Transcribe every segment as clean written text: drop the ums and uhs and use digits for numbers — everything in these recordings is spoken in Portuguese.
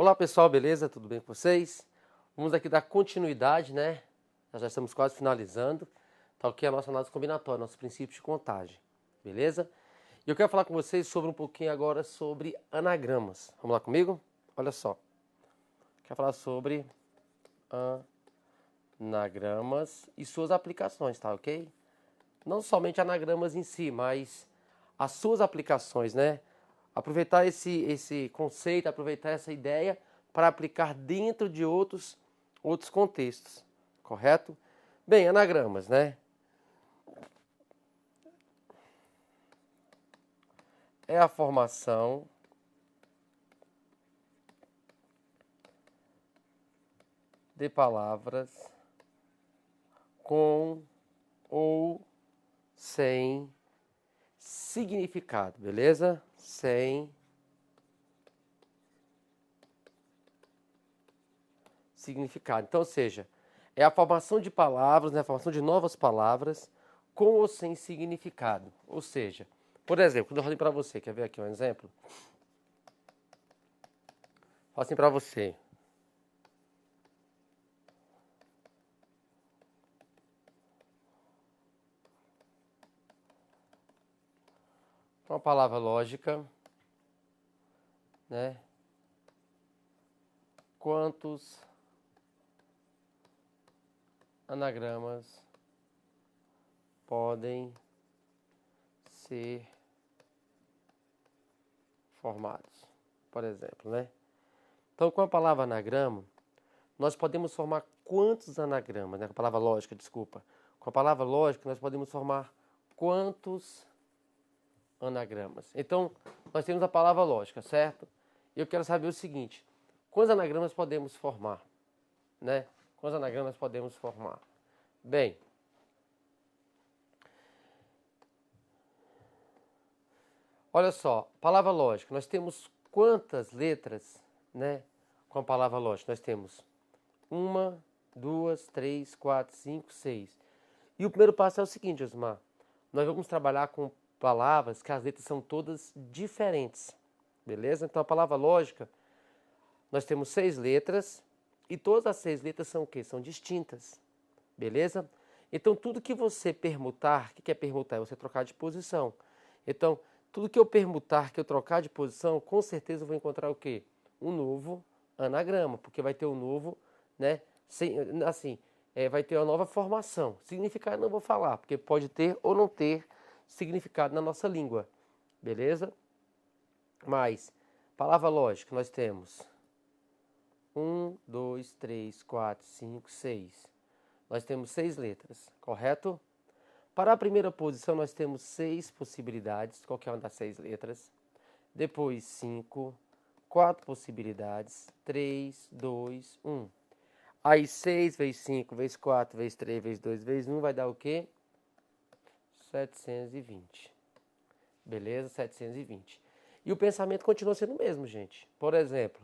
Olá pessoal, beleza? Tudo bem com vocês? Vamos aqui dar continuidade, né? Nós já estamos quase finalizando. Tá aqui a nossa análise combinatória, nosso princípio de contagem, beleza? E eu quero falar com vocês sobre um pouquinho agora sobre anagramas. Vamos lá comigo? Olha só. Quero falar sobre anagramas e suas aplicações, tá ok? Não somente anagramas em si, mas as suas aplicações, né? Aproveitar esse conceito, aproveitar essa ideia para aplicar dentro de outros contextos, correto? Bem, anagramas, né? É a formação de palavras com ou sem significado, beleza? Sem significado. Então, ou seja, é a formação de palavras, né, a formação de novas palavras com ou sem significado. Ou seja, por exemplo, quando eu falei para você, quer ver aqui um exemplo? Falo assim para você. Uma palavra lógica, né? Quantos anagramas podem ser formados, por exemplo, né? Então, com a palavra anagrama, nós podemos formar quantos anagramas, né? Com a palavra lógica, desculpa. Com a palavra lógica, nós podemos formar quantos anagramas. Então, nós temos a palavra lógica, certo? E eu quero saber o seguinte: quantos anagramas podemos formar, né? Quantos anagramas podemos formar? Bem, olha só, palavra lógica, nós temos quantas letras, né? Com a palavra lógica, nós temos 1, 2, 3, 4, 5, 6. E o primeiro passo é o seguinte, Osmar. Nós vamos trabalhar com palavras que as letras são todas diferentes, beleza? Então a palavra lógica, nós temos 6 letras e todas as 6 letras são o quê? São distintas, beleza? Então tudo que você permutar, o que é permutar? É você trocar de posição. Então, tudo que eu permutar, que eu trocar de posição, com certeza eu vou encontrar o quê? Um novo anagrama, porque vai ter um novo, né? Assim, vai ter uma nova formação. Significado eu não vou falar, porque pode ter ou não ter significado na nossa língua, beleza? Mas, palavra lógica, nós temos 1, 2, 3, 4, 5, 6. Nós temos 6 letras, correto? Para a primeira posição, nós temos 6 possibilidades, qualquer uma das 6 letras. Depois, 5, 4 possibilidades, 3, 2, 1. Aí, 6 vezes 5, vezes 4, vezes 3, vezes 2, vezes 1 vai dar o quê? 720. Beleza? 720. E o pensamento continua sendo o mesmo, gente. Por exemplo,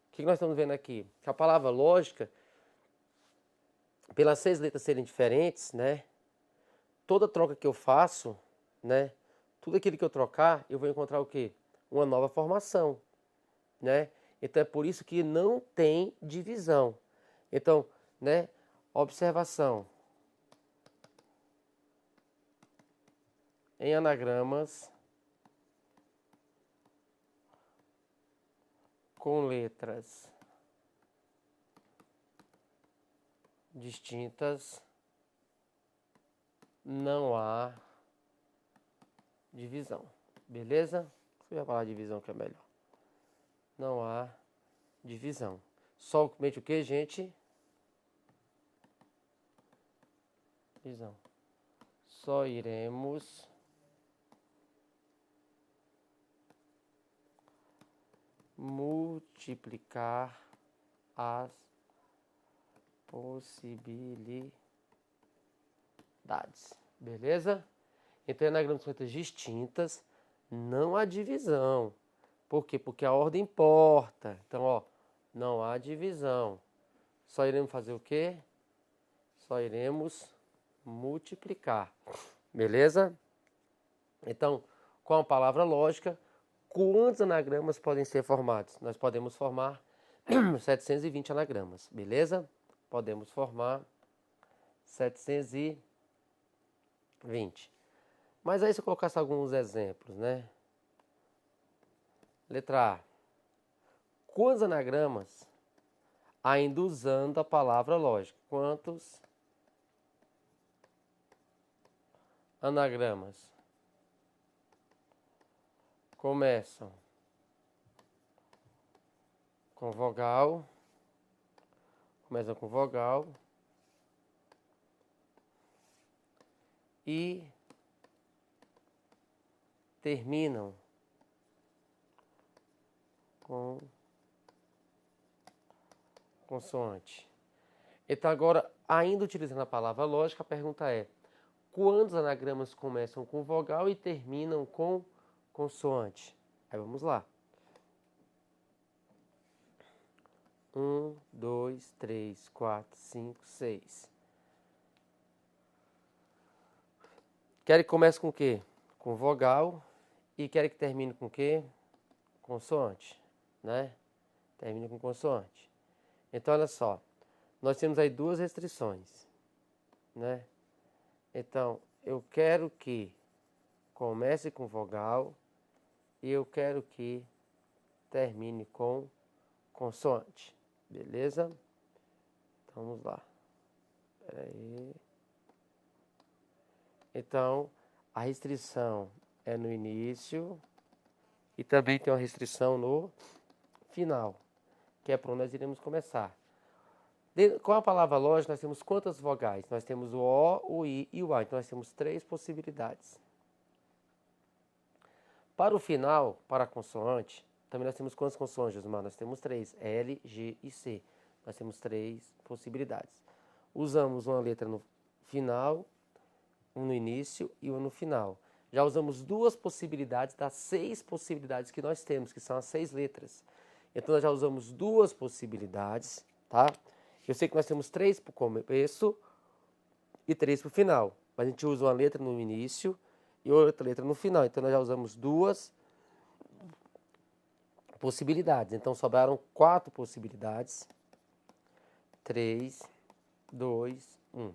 o que nós estamos vendo aqui? Que a palavra lógica, pelas 6 letras serem diferentes, né? Toda troca que eu faço, né? Tudo aquilo que eu trocar, eu vou encontrar o quê? Uma nova formação, né? Então é por isso que não tem divisão. Então, né? Observação. Em anagramas com letras distintas, não há divisão. Beleza? Eu ia falar divisão que é melhor. Não há divisão. Somente o que, gente? Divisão. Só iremos multiplicar as possibilidades. Beleza? Então, anagramas com letras distintas, não há divisão. Por quê? Porque a ordem importa. Então, ó, não há divisão. Só iremos fazer o quê? Só iremos multiplicar. Beleza? Então, com a palavra lógica, quantos anagramas podem ser formados? Nós podemos formar 720 anagramas, beleza? Podemos formar 720. Mas aí se eu colocasse alguns exemplos, né? Letra A. Quantos anagramas ainda usando a palavra lógica? Quantos anagramas começam com vogal, e terminam com consoante? Então agora, ainda utilizando a palavra lógica, a pergunta é: quantos anagramas começam com vogal e terminam com consoante? Aí vamos lá. 1, 2, 3, 4, 5, 6. Quer que comece com o quê? Com vogal. E quer que termine com o quê? Consoante, né? Termina com consoante. Então, olha só. Nós temos aí duas restrições, né? Então, eu quero que comece com vogal e eu quero que termine com consoante. Beleza? Então, vamos lá. Espera aí. Então, a restrição é no início e também tem uma restrição no final, que é por onde nós iremos começar. Com a palavra lógica, nós temos quantas vogais? Nós temos o O, o I e o A. Então, nós temos 3 possibilidades. Para o final, para a consoante, também nós temos quantas consoantes, Josmar? Nós temos 3, L, G e C. Nós temos 3 possibilidades. Usamos uma letra no final, um no início e um no final. Já usamos 2 possibilidades das 6 possibilidades que nós temos, que são as 6 letras. Então, nós já usamos 2 possibilidades, tá? Eu sei que nós temos 3 para o começo e 3 para o final. Mas a gente usa uma letra no início e outra letra no final. Então, nós já usamos 2 possibilidades. Então, sobraram 4 possibilidades. 3, 2, 1.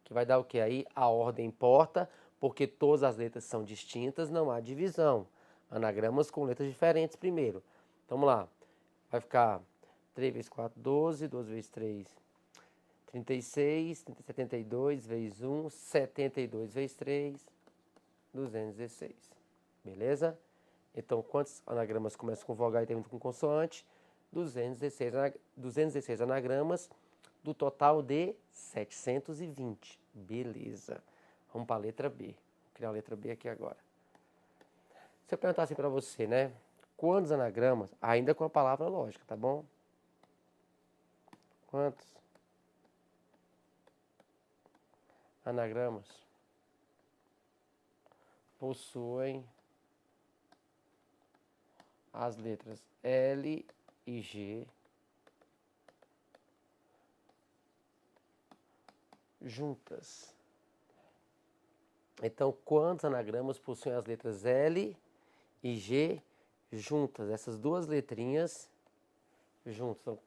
Que vai dar o que aí? A ordem importa, porque todas as letras são distintas, não há divisão. Anagramas com letras diferentes primeiro. Então, vamos lá. Vai ficar 3 vezes 4, 12. 12 vezes 3, 36. 72 vezes 1, 72 vezes 3, 216. Beleza? Então, quantos anagramas começam com vogal e terminam com consoante? 216 anagramas do total de 720. Beleza. Vamos para a letra B. Vou criar a letra B aqui agora. Se eu perguntar assim para você, né? Quantos anagramas? Ainda com a palavra lógica, tá bom? Quantos anagramas possuem as letras L e G juntas? Então, quantos anagramas possuem as letras L e G juntas? Essas duas letrinhas juntas. Então,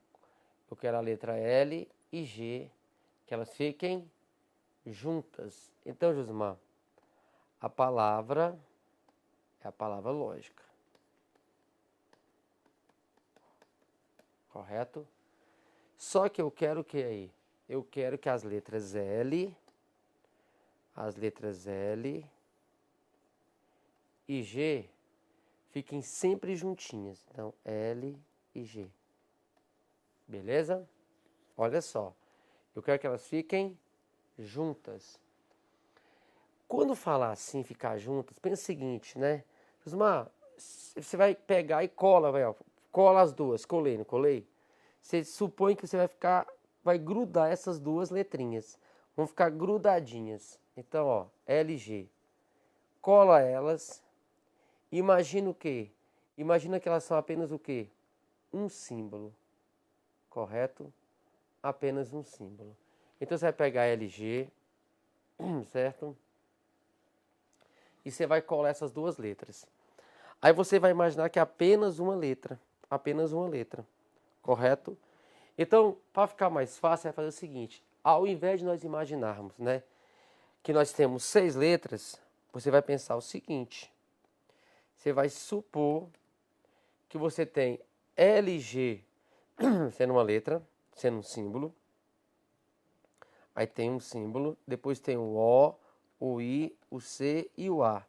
eu quero a letra L e G, que elas fiquem juntas. Então, Josimar, a palavra é a palavra lógica. Correto? Só que eu quero o que aí? Eu quero que as letras L e G fiquem sempre juntinhas. Então, L e G. Beleza? Olha só. Eu quero que elas fiquem juntas. Quando falar assim, ficar juntas, pensa o seguinte, né? Josmar, você vai pegar e cola, velho. Cola as duas. Colei, não colei? Você supõe que você vai grudar essas duas letrinhas. Vão ficar grudadinhas. Então, ó, L e G. Cola elas. Imagina o quê? Imagina que elas são apenas o quê? Um símbolo. Correto? Apenas um símbolo. Então, você vai pegar LG, certo? E você vai colar essas duas letras. Aí você vai imaginar que é apenas uma letra. apenas uma letra, correto? Então, para ficar mais fácil, é fazer o seguinte, ao invés de nós imaginarmos, né, que nós temos 6 letras, você vai pensar o seguinte, você vai supor que você tem LG sendo uma letra, sendo um símbolo, aí tem um símbolo, depois tem o O, o I, o C e o A.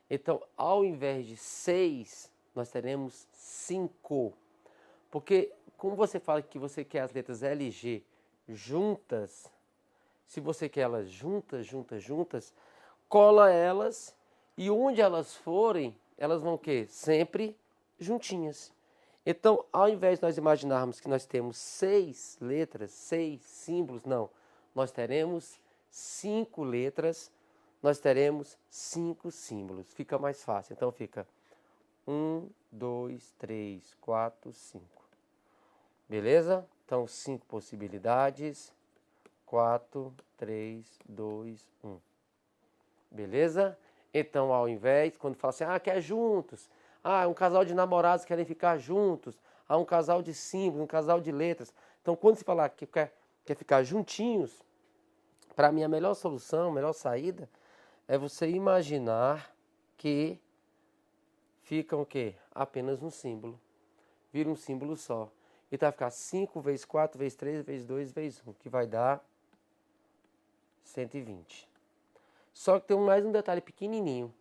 Então, ao invés de 6, nós teremos 5. Porque, como você fala que você quer as letras LG juntas, se você quer elas juntas, cola elas e onde elas forem, elas vão o quê? Sempre juntinhas. Então, ao invés de nós imaginarmos que nós temos 6 letras, 6 símbolos, não. Nós teremos 5 letras, nós teremos 5 símbolos. Fica mais fácil. Então, fica 1, 2, 3, 4, 5. Beleza? Então, 5 possibilidades. 4, 3, 2, 1. Beleza? Então, ao invés, quando fala assim, quer juntos. Um casal de namorados querem ficar juntos. Um casal de símbolos, um casal de letras. Então, quando se falar que quer ficar juntinhos, para mim a melhor solução, a melhor saída, é você imaginar que ficam o quê? Apenas um símbolo. Vira um símbolo só. E vai ficar 5 vezes 4 vezes 3 vezes 2 vezes 1, que vai dar 120. Só que tem mais um detalhe pequenininho.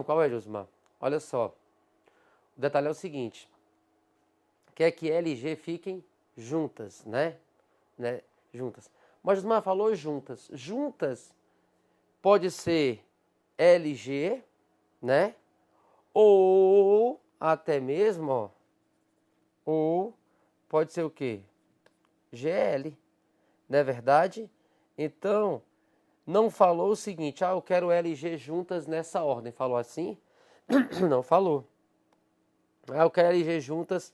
Qual é, Josmar? Olha só. O detalhe é o seguinte. Quer que LG fiquem juntas, né? Juntas. Mas Josmar falou juntas. Juntas pode ser LG, né? Ou até mesmo, ó. Ou pode ser o quê? GL. Não é verdade? Então, não falou o seguinte, eu quero LG juntas nessa ordem. Falou assim? Não falou. Eu quero LG juntas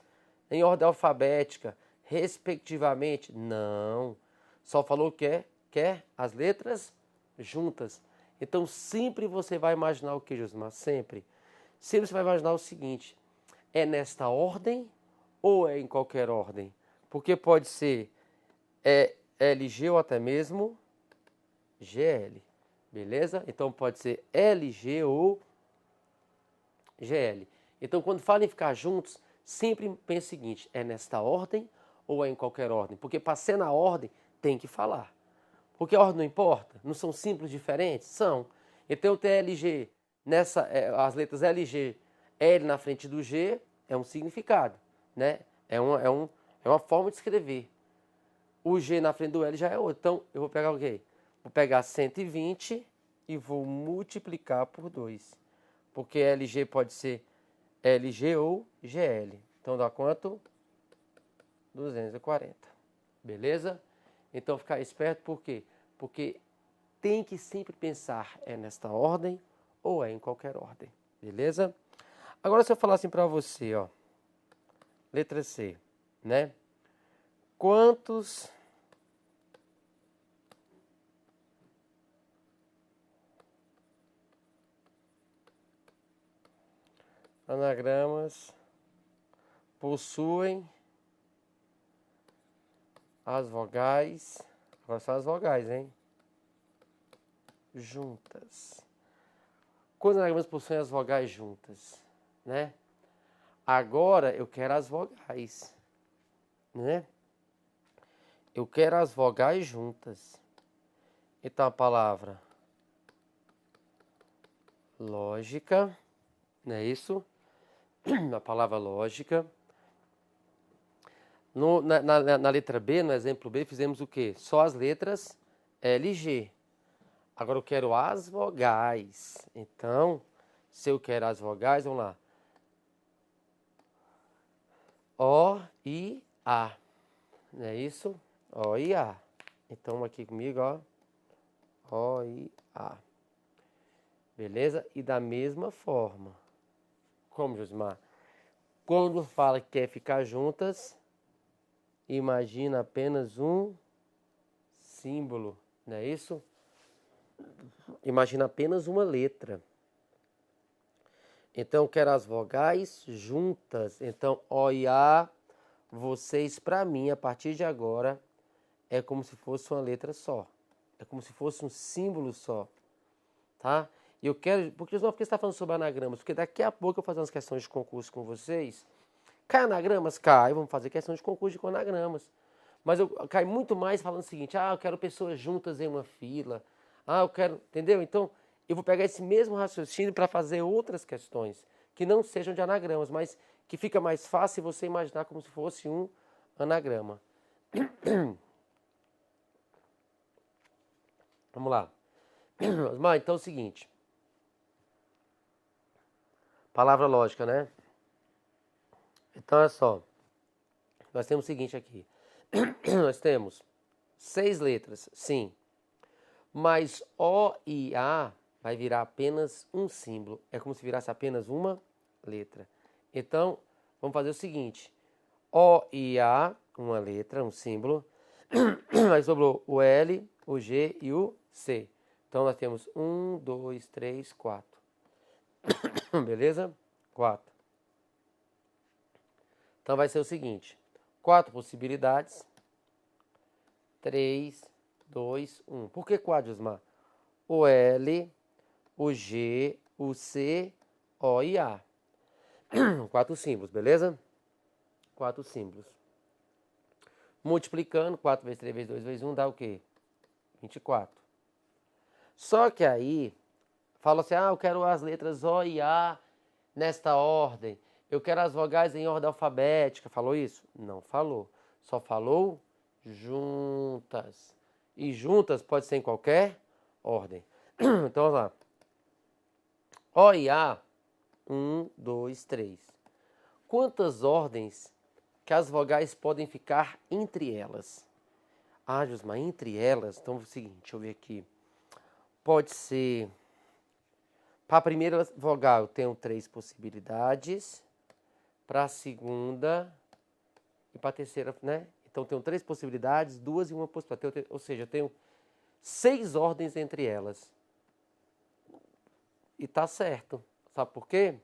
em ordem alfabética, respectivamente. Não. Só falou que quer as letras juntas. Então, sempre você vai imaginar o que, Josmar? Sempre. Sempre você vai imaginar o seguinte, é nesta ordem ou é em qualquer ordem? Porque pode ser LG ou até mesmo GL. Beleza? Então, pode ser LG ou GL. Então, quando fala em ficar juntos, sempre pense o seguinte, é nesta ordem ou é em qualquer ordem? Porque para ser na ordem, tem que falar. Porque a ordem não importa? Não são símbolos diferentes? São. Então, eu tenho LG, as letras LG, L na frente do G, é um significado, né? É uma forma de escrever. O G na frente do L já é outro. Então, eu vou pegar o quê? Vou pegar 120 e vou multiplicar por 2. Porque LG pode ser LG ou GL. Então dá quanto? 240. Beleza? Então ficar esperto por quê? Porque tem que sempre pensar é nesta ordem ou é em qualquer ordem. Beleza? Agora se eu falar assim para você, ó. Letra C, né? Quantos anagramas possuem as vogais, agora são as vogais, hein? Juntas. Quantos anagramas possuem as vogais juntas, né? Agora eu quero as vogais, né? Eu quero as vogais juntas. Então a palavra lógica, não é isso? A palavra lógica. Na letra B, no exemplo B, fizemos o quê? Só as letras LG. Agora eu quero as vogais. Então, se eu quero as vogais, vamos lá. O, I, A. Não é isso? O, I, A. Então, aqui comigo, ó. O, I, A. Beleza? E da mesma forma. Como, Josimar? Quando fala que quer ficar juntas, imagina apenas um símbolo, não é isso? Imagina apenas uma letra. Então, eu quero as vogais juntas. Então, O e A, vocês, para mim, a partir de agora, é como se fosse uma letra só. É como se fosse um símbolo só. Tá? E eu quero... Porque você está falando sobre anagramas? Porque daqui a pouco eu vou fazer umas questões de concurso com vocês. Cai anagramas? Cai. Vamos fazer questões de concurso com anagramas. Mas eu caio muito mais falando o seguinte: eu quero pessoas juntas em uma fila. Eu quero... Entendeu? Então, eu vou pegar esse mesmo raciocínio para fazer outras questões que não sejam de anagramas, mas que fica mais fácil você imaginar como se fosse um anagrama. Vamos lá. Então é o seguinte. Palavra lógica, né? Então, olha só. Nós temos o seguinte aqui. Nós temos 6 letras, sim. Mas O e A vai virar apenas um símbolo. É como se virasse apenas uma letra. Então, vamos fazer o seguinte. O e A, uma letra, um símbolo. Aí sobrou o L, o G e o C. Então, nós temos 1, 2, 3, 4. Beleza? 4. Então, vai ser o seguinte. 4 possibilidades. 3, 2, 1. Por que 4, Josmar? O L, o G, o C, O e A. 4 símbolos, beleza? 4 símbolos. Multiplicando, 4 vezes 3 vezes 2 vezes 1 dá o quê? 24. Só que aí, fala assim, eu quero as letras O e A nesta ordem. Eu quero as vogais em ordem alfabética. Falou isso? Não falou. Só falou juntas. E juntas pode ser em qualquer ordem. Então, vamos lá. O e A, 1, 2, 3. Quantas ordens que as vogais podem ficar entre elas? Josmar, entre elas, então é o seguinte, deixa eu ver aqui. Pode ser, para a primeira vogal eu tenho 3 possibilidades, para a segunda e para a terceira, né? Então eu tenho 3 possibilidades, 2 e uma possibilidade, ou seja, eu tenho 6 ordens entre elas. E tá certo, sabe por quê?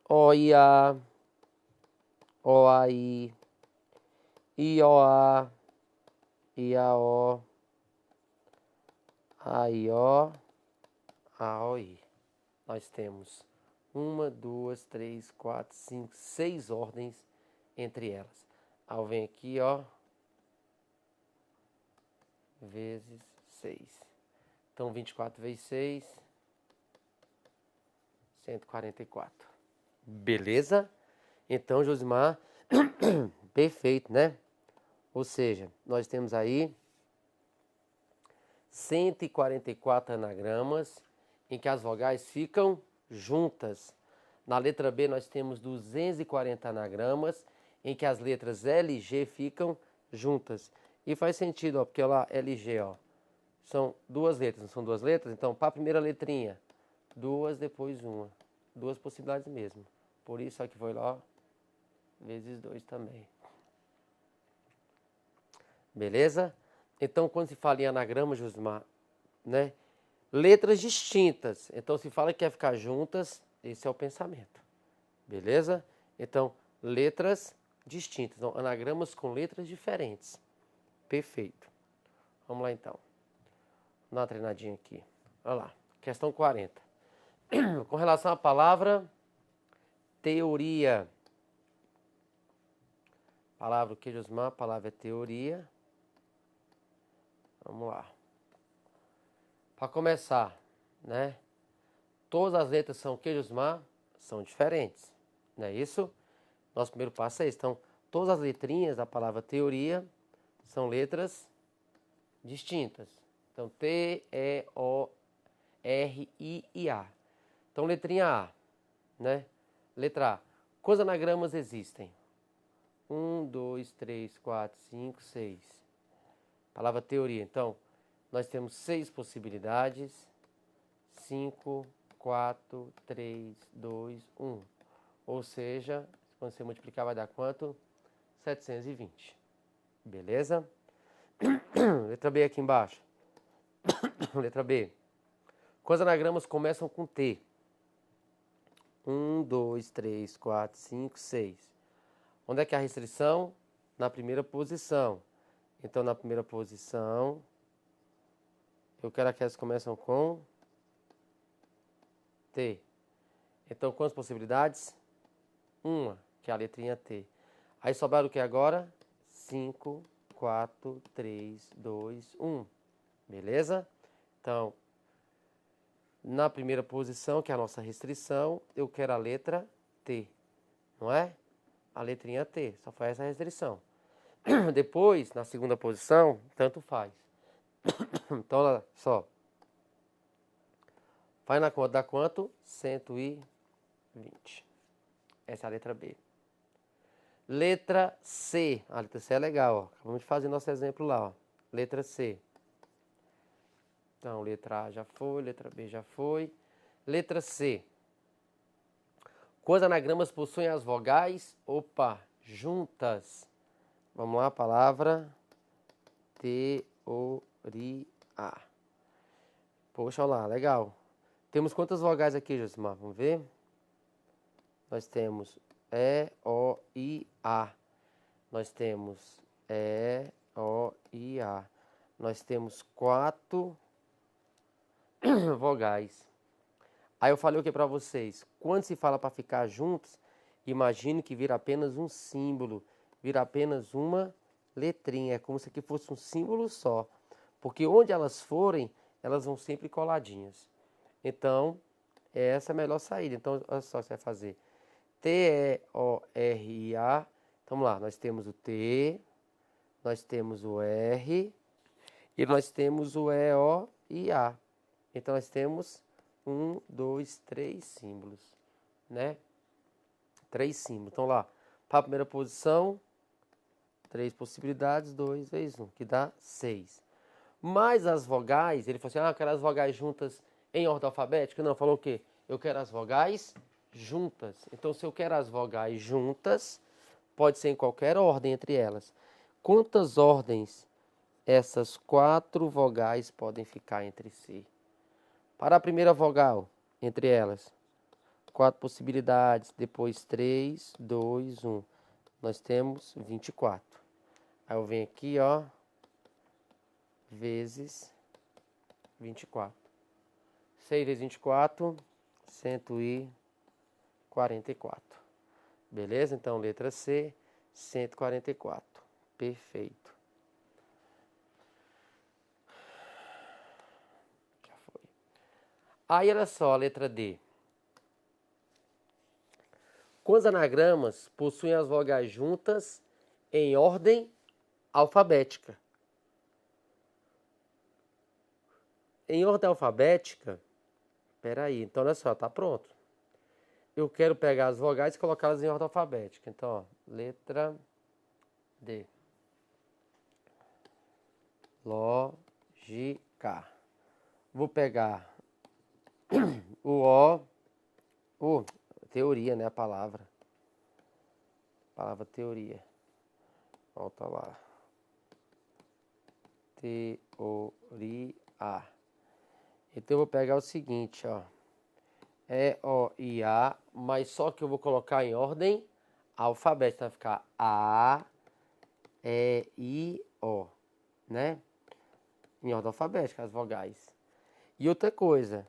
O e A, O, A, I, O, A, O, A, O, A, O, I. Nós temos 1, 2, 3, 4, 5, 6 ordens entre elas. Aí vem aqui, ó, vezes 6. Então, 24 vezes 6, 144. Beleza? Então, Josimar, perfeito, né? Ou seja, nós temos aí 144 anagramas em que as vogais ficam juntas. Na letra B nós temos 240 anagramas em que as letras L e G ficam juntas. E faz sentido, ó, porque lá LG, ó, são 2 letras, não são 2 letras? Então, para a primeira letrinha, 2, depois 1. 2 possibilidades mesmo. Por isso aqui foi lá, ó, vezes 2 também. Beleza? Então, quando se fala em anagrama, Josimar, né? Letras distintas. Então, se fala que quer ficar juntas, esse é o pensamento. Beleza? Então, letras distintas. Então, anagramas com letras diferentes. Perfeito. Vamos lá, então. Vou dar uma treinadinha aqui. Olha lá. Questão 40. Com relação à palavra teoria. Palavra o que, Josmar? A palavra é teoria. Vamos lá. Para começar, né? Todas as letras são o que, Josmar? São diferentes. Não é isso? Nosso primeiro passo é esse. Então, todas as letrinhas da palavra teoria são letras distintas. Então, T, E, O, R, I e A. Então, letrinha A, né? Letra A. Quantos anagramas existem? 1, 2, 3, 4, 5, 6. Palavra teoria. Então, nós temos 6 possibilidades. 5, 4, 3, 2, 1. Ou seja, quando você multiplicar vai dar quanto? 720. Beleza? Letra B aqui embaixo. Letra B. Quantos anagramas começam com T? 1, 2, 3, 4, 5, 6. Onde é que é a restrição? Na primeira posição. Então, na primeira posição, eu quero aquelas que começam com T. Então, quantas possibilidades? Uma, que é a letrinha T. Aí sobraram o que agora? 5, 4, 3, 2, 1. Beleza? Então, na primeira posição, que é a nossa restrição, eu quero a letra T. Não é? A letrinha T. Só foi essa a restrição. Depois, na segunda posição, tanto faz. Então, olha só. Vai na conta, dá quanto? 120. Essa é a letra B. Letra C. A letra C é legal, ó. Vamos fazer nosso exemplo lá, ó. Letra C. Então, letra A já foi, letra B já foi. Letra C. Quantos anagramas possuem as vogais? Opa, juntas. Vamos lá, palavra teoria. Poxa, olha lá, legal. Temos quantas vogais aqui, Josimar? Vamos ver. Nós temos E, O, I, A. Nós temos E, O, I, A. Nós temos 4 vogais. Aí eu falei o que para vocês? Quando se fala para ficar juntos, imagine que vira apenas um símbolo, vira apenas uma letrinha. É como se aqui fosse um símbolo só. Porque onde elas forem, elas vão sempre coladinhas. Então, essa é a melhor saída. Então, olha só o que você vai fazer. T-E-O-R-I-A. Então, vamos lá. Nós temos o T, nós temos o R e nós temos o E-O-I-A. Então, nós temos 1, 2, 3 símbolos, né? 3 símbolos. Então, lá, para a primeira posição, 3 possibilidades, 2 vezes 1, que dá 6. Mas as vogais, ele falou assim, eu quero as vogais juntas em ordem alfabética. Não, falou o quê? Eu quero as vogais juntas. Então, se eu quero as vogais juntas, pode ser em qualquer ordem entre elas. Quantas ordens essas 4 vogais podem ficar entre si? Para a primeira vogal, entre elas, 4 possibilidades, depois 3, 2, 1. Nós temos 24. Aí eu venho aqui, ó, vezes 24. 6 vezes 24, 144. Beleza? Então, letra C, 144. Perfeito. Já foi. Aí, olha só, a letra D. Quantos anagramas possuem as vogais juntas em ordem alfabética? Em ordem alfabética, peraí, então olha só, tá pronto. Eu quero pegar as vogais e colocá-las em ordem alfabética. Então, ó, letra D. Lógica. Vou pegar o teoria, né, a palavra. Palavra teoria. Volta lá. Teoria. Então eu vou pegar o seguinte, ó. E-O-I-A, mas só que eu vou colocar em ordem alfabética. Vai ficar A, E-I-O, né? Em ordem alfabética, as vogais. E outra coisa,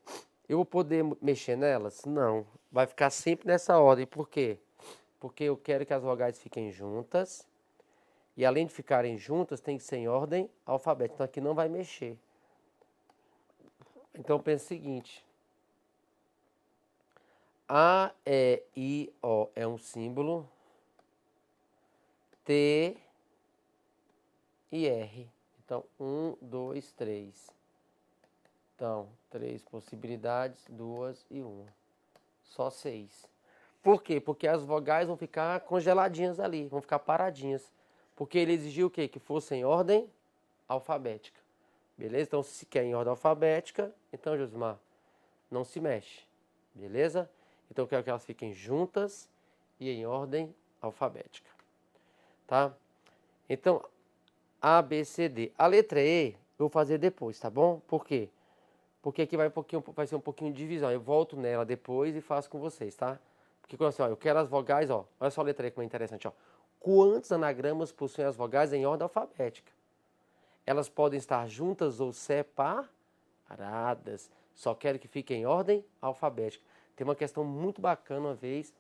eu vou poder mexer nelas? Não. Vai ficar sempre nessa ordem. Por quê? Porque eu quero que as vogais fiquem juntas. E além de ficarem juntas, tem que ser em ordem alfabética. Então aqui não vai mexer. Então pensa o seguinte. A, E, I, O é um símbolo. T e R. Então, 1, 2, 3. Então, 3 possibilidades, 2 e 1. Só 6. Por quê? Porque as vogais vão ficar congeladinhas ali, vão ficar paradinhas. Porque ele exigiu o quê? Que fosse em ordem alfabética. Beleza? Então, se quer em ordem alfabética, então, Josimar, não se mexe. Beleza? Então, eu quero que elas fiquem juntas e em ordem alfabética. Tá? Então, A, B, C, D. A letra E eu vou fazer depois, tá bom? Por quê? porque aqui vai ser um pouquinho de divisão. Eu volto nela depois e faço com vocês, tá? Porque quando assim, ó, eu quero as vogais, ó. Olha só a letra aí como é interessante, ó. Quantos anagramas possuem as vogais em ordem alfabética? Elas podem estar juntas ou separadas. Só quero que fiquem em ordem alfabética. Tem uma questão muito bacana uma vez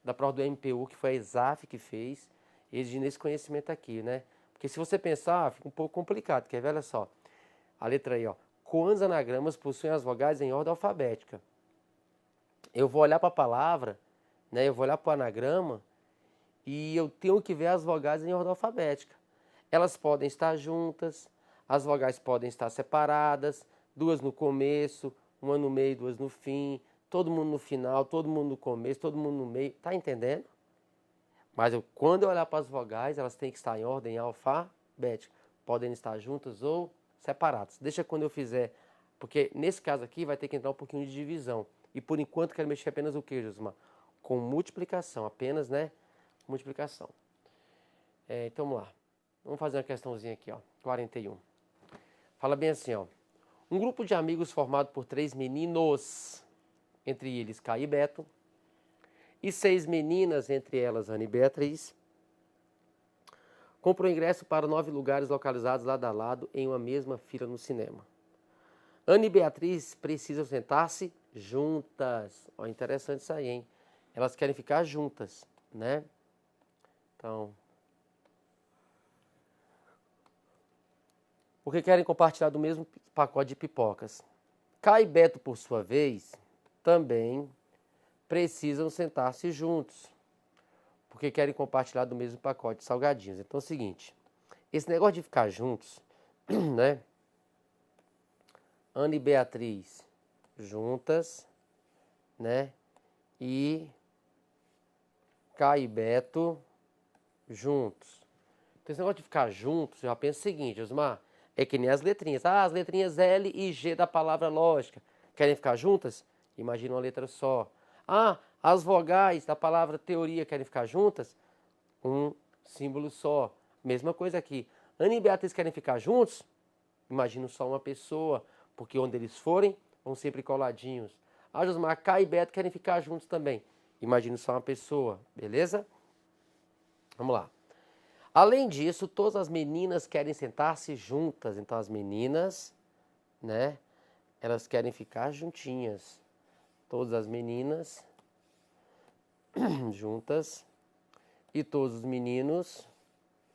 da prova do MPU, que foi a ESAF que fez, exigindo esse conhecimento aqui, né? Porque se você pensar, fica um pouco complicado, quer ver? Olha só. A letra aí, ó. Quantos anagramas possuem as vogais em ordem alfabética? Eu vou olhar para a palavra, né? Eu vou olhar para o anagrama e eu tenho que ver as vogais em ordem alfabética. Elas podem estar juntas, as vogais podem estar separadas, duas no começo, uma no meio, duas no fim, todo mundo no final, todo mundo no começo, todo mundo no meio. Tá entendendo? Mas quando eu olhar para as vogais, elas têm que estar em ordem alfabética. Podem estar juntas ou separadas. Deixa quando eu fizer, porque nesse caso aqui vai ter que entrar um pouquinho de divisão. E por enquanto quero mexer apenas o que, Josmar? Com multiplicação, apenas, né? Multiplicação. Então vamos lá. Vamos fazer uma questãozinha aqui, ó. 41. Fala bem assim, ó. Um grupo de amigos formado por 3 meninos, entre eles Caio e Beto, e 6 meninas, entre elas Ana e Beatriz, comprou ingresso para 9 lugares localizados lado a lado em uma mesma fila no cinema. Ana e Beatriz precisam sentar-se juntas. Ó, interessante isso aí, hein? Elas querem ficar juntas, né? Então, porque querem compartilhar do mesmo pacote de pipocas. Caio e Beto, por sua vez, também precisam sentar-se juntos, porque querem compartilhar do mesmo pacote de salgadinhos. Então é o seguinte, esse negócio de ficar juntos, né? Ana e Beatriz juntas, né? E Caio e Beto juntos. Então esse negócio de ficar juntos, eu já penso o seguinte, Osmar, é que nem as letrinhas. Ah, as letrinhas L e G da palavra lógica. Querem ficar juntas? Imagina uma letra só. Ah, as vogais da palavra teoria querem ficar juntas? Um símbolo só. Mesma coisa aqui. Ana e Beatriz querem ficar juntos? Imagina só uma pessoa, porque onde eles forem, vão sempre coladinhos. Ah, Josmar, Caio e Beto querem ficar juntos também. Imagina só uma pessoa, beleza? Vamos lá. Além disso, todas as meninas querem sentar-se juntas. Então as meninas, né, elas querem ficar juntinhas. Todas as meninas juntas e todos os meninos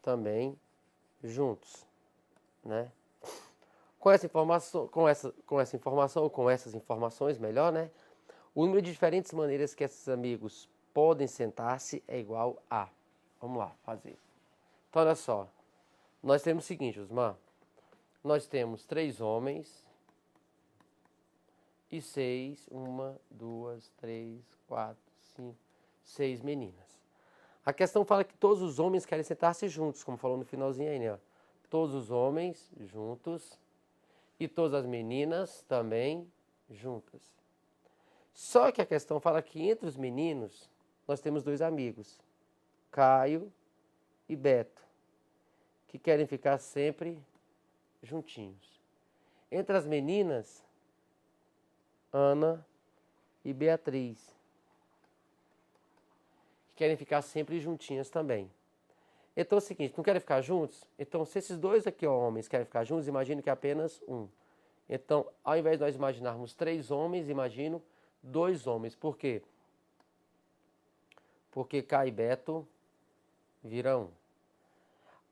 também juntos, né? Com essa informação, com essas informações, melhor, né? O número de diferentes maneiras que esses amigos podem sentar-se é igual a. Vamos lá, fazer. Então, olha só. Nós temos o seguinte, Osmar. Nós temos 3 homens e 6, 1, 2, 3, 4, 5, 6 meninas. A questão fala que todos os homens querem sentar-se juntos, como falou no finalzinho aí, né? Todos os homens juntos e todas as meninas também juntas. Só que a questão fala que entre os meninos nós temos 2 amigos, Caio e Beto, que querem ficar sempre juntinhos. Entre as meninas, Ana e Beatriz, que querem ficar sempre juntinhas também. Então é o seguinte, não querem ficar juntos? Então, se esses 2 aqui, ó, homens, querem ficar juntos, imagine que é apenas um. Então, ao invés de nós imaginarmos 3 homens, imagino 2 homens. Por quê? Porque Caio e Beto viram 1.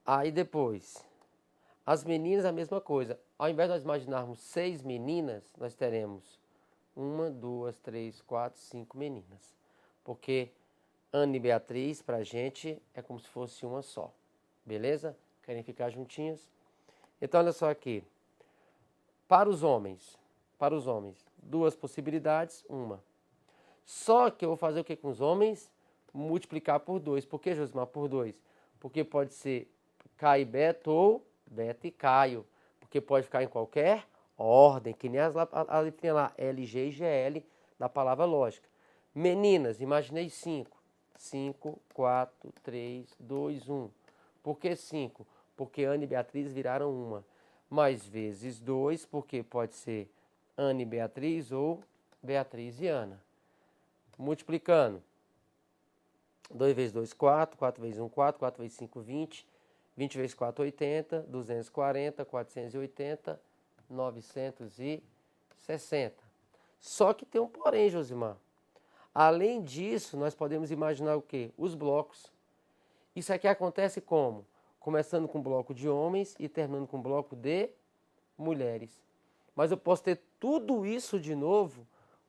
Aí depois, as meninas a mesma coisa. Ao invés de nós imaginarmos 6 meninas, nós teremos 1, 2, 3, 4, 5 meninas. Porque Ana e Beatriz, pra gente, é como se fosse uma só. Beleza? Querem ficar juntinhas? Então, olha só aqui. Para os homens, 2 possibilidades, 1. Só que eu vou fazer o que com os homens? Multiplicar por 2. Por que, Josimar, por 2? Porque pode ser Caio e Beto ou Beto e Caio. Porque pode ficar em qualquer ordem, que nem a letrinha lá, L, G e GL da palavra lógica. Meninas, imaginei 5. 5, 4, 3, 2, 1. Por que 5? Porque Ana e Beatriz viraram 1. Mais vezes 2, porque pode ser Ana e Beatriz ou Beatriz e Ana. Multiplicando. 2 vezes 2, 4. 4 vezes 1, 4. 4 vezes 5, 20. 20 vezes 4, 80. 240. 480. 960. Só que tem um porém, Josimar. Além disso, nós podemos imaginar o quê? Os blocos. Isso aqui acontece como? Começando com bloco de homens e terminando com bloco de mulheres. Mas eu posso ter tudo isso de novo,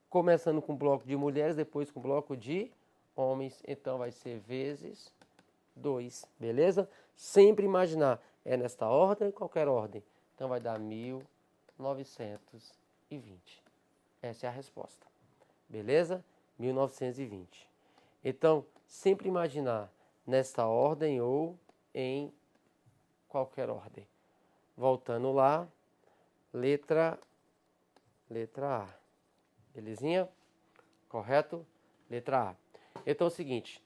começando com bloco de mulheres, depois com bloco de homens. Então vai ser vezes 2, beleza? Sempre imaginar, é nesta ordem, qualquer ordem. Então vai dar 1920. Essa é a resposta, beleza? 1920. Então, sempre imaginar nesta ordem ou em qualquer ordem. Voltando lá, letra A. Belezinha? Correto? Letra A. Então é o seguinte,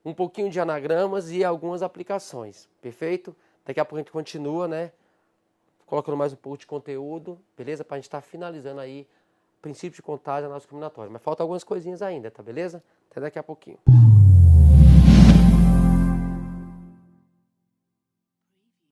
um pouquinho de anagramas e algumas aplicações, perfeito? Daqui a pouco a gente continua, né? Colocando mais um pouco de conteúdo, beleza? Para a gente estar finalizando aí o princípio de contagem da nossa combinatória. Mas falta algumas coisinhas ainda, tá beleza? Até daqui a pouquinho.